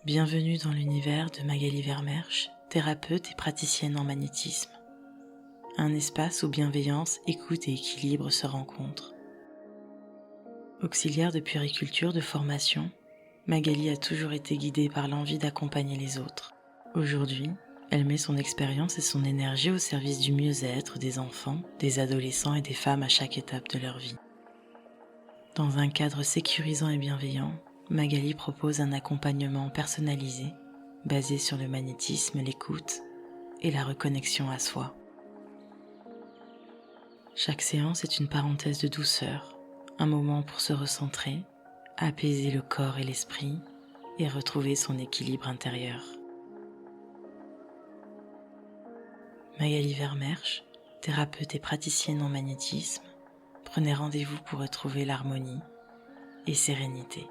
Bienvenue dans l'univers de Magali Vermersch, thérapeute et praticienne en magnétisme. Un espace où bienveillance, écoute et équilibre se rencontrent. Auxiliaire de puériculture de formation, Magali a toujours été guidée par l'envie d'accompagner les autres. Aujourd'hui, elle met son expérience et son énergie au service du mieux-être des enfants, des adolescents et des femmes à chaque étape de leur vie. Dans un cadre sécurisant et bienveillant, Magali propose un accompagnement personnalisé, basé sur le magnétisme, l'écoute et la reconnexion à soi. Chaque séance est une parenthèse de douceur, un moment pour se recentrer, apaiser le corps et l'esprit et retrouver son équilibre intérieur. Magali Vermersch, thérapeute et praticienne en magnétisme, prenez rendez-vous pour retrouver l'harmonie et sérénité.